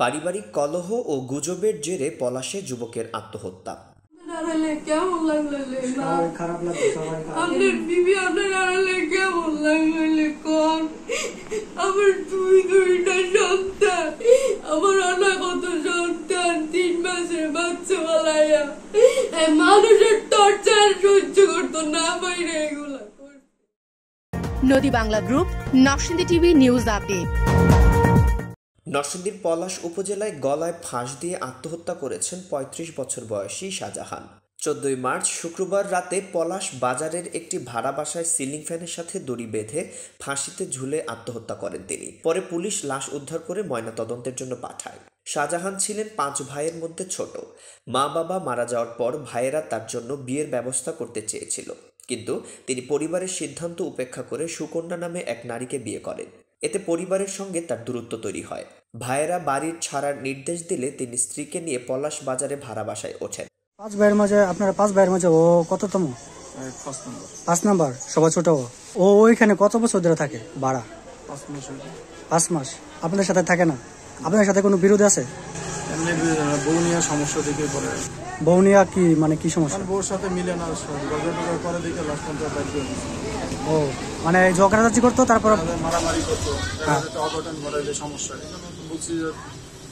পারিবারিক কলহ ও গুজবের জেরে পলাশে যুবকের আত্মহত্যা। কেমন লাগলো খারাপ লাগছে সবাই আপনার বিবি আপনার আড়ালে কেমন লাগলো কোন আমার দুইটা সন্তান আমার অনাগত সন্তান 3 মাসের বাচ্চা বলাইয়া মানুষের টর্চার সহ্য করতো না বাইরে এগুলা। নদী Bangla group, Narsingdi TV news update. নরসিংদীর পলাশ উপজেলায় গলায় ফাঁস দিয়ে আত্মহত্যা করেছেন ৩৫ বছর বয়সী শাহজাহান। 14 মার্চ শুক্রবার রাতে পলাশ বাজারের একটি ভাড়া বাসায় সিলিং ফ্যানের সাথে দড়ি বেঁধে ফাঁসিতে ঝুলে আত্মহত্যা করেন তিনি। পরে পুলিশ লাশ উদ্ধার করে ময়নাতদন্তের জন্য পাঠায়। শাহজাহান ছিলেন 5 ভাইয়ের মধ্যে ছোট। মা বাবা মারা যাওয়ার পর ভাইয়েরা তার জন্য বিয়ের ব্যবস্থা করতে চেয়েছিল, কিন্তু তিনি পরিবারের সিদ্ধান্ত উপেক্ষা করে সুকন্যা নামে এক নারীকে বিয়ে করেন। এতে পরিবারের সঙ্গে তার দূরত্ব তৈরি হয়। ভাইয়েরা বাড়ির ছাড়ার নির্দেশ দিলে তিনি স্ত্রীকে নিয়ে পলাশ বাজারে ভাড়া বাসায় ওঠেন। 5 ভাইয়ের মাঝে আপনারা 5 ভাইয়ের মাঝে ও কততম? 5 নাম্বার, সবাই ছোট। ও ওইখানে কত বছর ধরে থাকে ভাড়া? 5 মাস। আপনাদের সাথে থাকে না? আপনাদের সাথে কোনো বিরোধ আছে? বৌনিয়া সমস্যা থেকে পরে। বৌনিয়া কি মানে কি সমস্যা? বউর সাথে মিলে না, করে দিকে লাস্ট পর্যন্ত। ও মানে ঝগড়াঝাটি করতো, তারপর মারামারি করতো, অঘটন ঘটাইলে সমস্যা। বুঝছি যে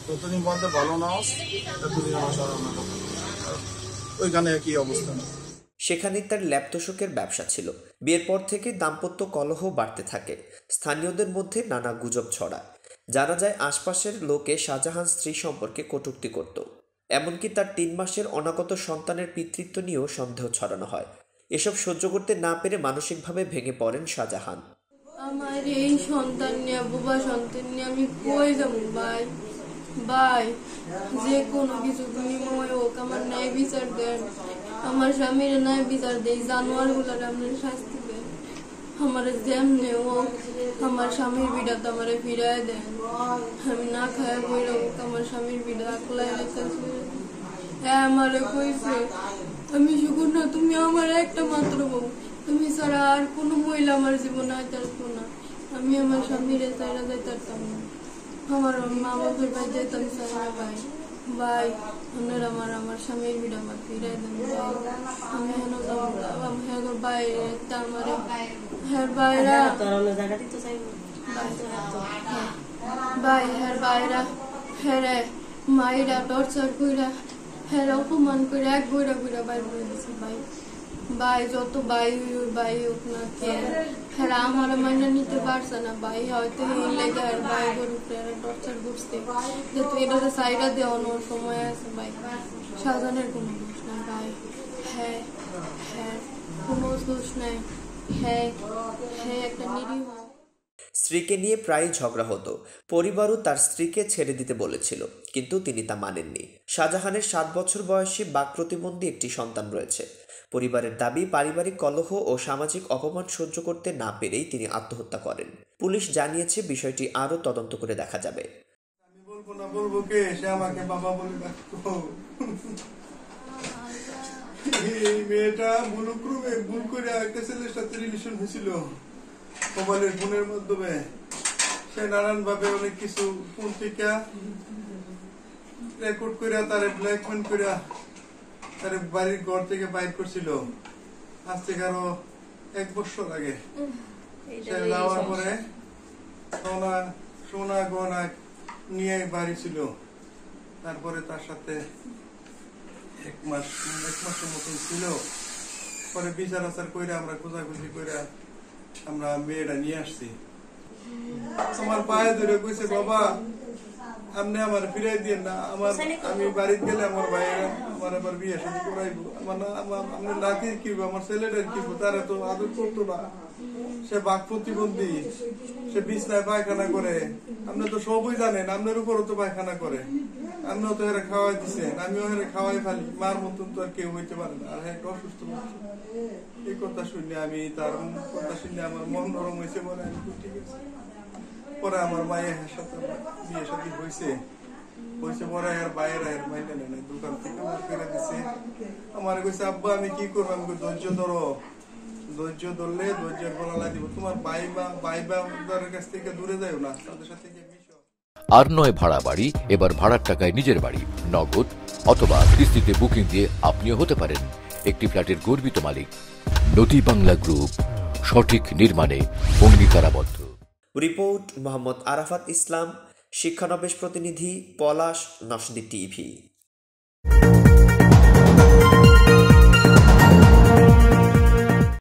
যতদিন বলতে ভালো না ততদিন আমার সারানো ওইখানে একই অবস্থা। সেখানে তার ল্যাপটপের ব্যবসা ছিল। বিয়ের পর থেকে দাম্পত্য কলহ বাড়তে থাকে। স্থানীয়দের মধ্যে নানা গুজব ছড়ায়। জানা যায় আশপাশের লোকে শাহজাহান স্ত্রী সম্পর্কে কটূক্তি করত। এমনকি তার 3 মাসের অনাগত সন্তানের পিতৃত্ব নিয়েও সন্দেহ ছড়ানো হয়। এসব সহ্য করতে না পেরে মানসিকভাবে ভেঙে পড়েন শাহজাহান। আমার এই সন্তান নিয়ে, বোবা সন্তান নিয়ে আমি কই যাবো ভাই? ভাই যে কোনো কিছু বিনিময় হোক আমার ন্যায় বিচার দেন, আমার স্বামীর ন্যায় বিচার দেয়, জানোয়ার গুলার আপনার শাস্তি দেন। আমার যেমনে হোক আমার স্বামীর বিড়া তো আমার ফিরাই দেন। আমি না খায় বই হোক আমার স্বামীর বিড়া আকলাই রেখেছে। হ্যাঁ আমারে কইছে আমি সুকন্যা, তুমি আমার একটা মাত্র বউ, তুমি ছাড়া আর কোনো মহিলা আমার জীবনে আইতে আসবো না। আমি আমার স্বামীরে ছাড়া যাইতে পারতাম না, আমার মা বাবার ভাই যেতাম ছাড়া। ভাই ভাই আপনার আমার স্বামীর বিড়া আমার ফিরাই দেন ভাই। আমি হেন যাবো হ্যাঁ বাইরে আমার হ্যাঁ বাইরা ভাই হ্যাঁ বাইরা হ্যাঁ মাইরা টর্চার কইরা হ্যাঁ অপমান করে এক বইরা বইরা বাইর করে দিছে ভাই। ভাই যত ভাই হোক না কে হ্যাঁ আমার মাইনা নিতে পারছে না ভাই, হয়তো এই লেগে আর ভাই গরুকে টর্চার করছে যে তুই এটাতে সাইডা দেওয়ানোর সময় আছে ভাই। শাহজাহানের কোনো দোষ নাই ভাই। হ্যাঁ হ্যাঁ কোনো দোষ নাই। হ্যাঁ হ্যাঁ একটা নিরীহ। স্ত্রীকে নিয়ে প্রায় ঝগড়া হতো। পরিবারও তার স্ত্রীকে ছেড়ে দিতে বলেছিল, কিন্তু তিনি তা মানেননি। শাহজাহানের 7 বছর বয়সী বাক প্রতিবন্ধী একটি সন্তান রয়েছে। পরিবারের দাবি, পারিবারিক কলহ ও সামাজিক অপমান সহ্য করতে না পেরেই তিনি আত্মহত্যা করেন। পুলিশ জানিয়েছে বিষয়টি আরও তদন্ত করে দেখা যাবে। আমি বলবো না, বলবো কে? সে আমাকে বাবা বলে ডাকতো। এই মেয়েটা ভুল করে একটা ছেলের সাথে রিলেশন হয়েছিল মোবাইলের ফোনের মাধ্যমে। সে নানান ভাবে অনেক কিছু ফোন থেকে রেকর্ড করে তারে ব্ল্যাকমেল করে তার বাড়ির ঘর থেকে বাইর করছিল। আজ থেকে আরো 1 বছর আগে সে যাওয়ার পরে সোনা গহনা নিয়ে বাড়ি ছিল। তারপরে তার সাথে 1 মাসের মতন ছিল। পরে বিচার আচার করে আমরা খোঁজাখুঁজি করে আমরা মেয়েটা নিয়ে আসছি। আমার পায়ে ধরে কইছে, বাবা আপনি আমার ফিরাই দিয়ে না, আমি বাড়িতে গেলে আমার ভাইয়েরা আমার আবার বিয়ে শাদী করাইবো। আমার নাতি কি আমার ছেলেটার কি তারা তো আদর করতো না। সে বাক প্রতিবন্ধী, সে বিছনায় পায়খানা করে। আপনি তো সবই জানেন, আপনার উপরও তো পায়খানা করে। আপনিও তো হেরে খাওয়াই দিচ্ছেন, আমিও হেরে খাওয়াই ফেলি। মার মতন তো আর কেউ হইতে পারে না। আর হ্যাঁ অসুস্থ মানুষ। এই কথা শুনে আমি তার কথা শুনে আমার মন নরম হয়েছে বলে আমি ঠিক আছে। পরে আমার মায়ের সাথে বিয়ে শাদী হয়েছে পরে আর বাইরে আর মাইনে নেই, দোকান থেকে আমার ফেলে দিছে। আমার কইছে, আব্বা আমি কি করবো? আমি ধৈর্য ধরো, ধৈর্য ধরলে ধৈর্যের ফল আল্লাহ দিব। তোমার ভাই বা কাছ থেকে দূরে যাও না, তাদের সাথে আর নয় ভাড়া বাড়ি, এবার ভাড়ার টাকায় নিজের বাড়ি, নগদ অথবা কিস্তিতে বুকিং দিয়ে আপনিও হতে পারেন একটি ফ্ল্যাটের গর্বিত মালিক। নদী বাংলা গ্রুপ, সঠিক নির্মাণে অঙ্গীকারাবদ্ধ। রিপোর্ট মোহাম্মদ আরাফাত ইসলাম, শিক্ষানবেশ প্রতিনিধি, পলাশ, নরসিংদী টিভি।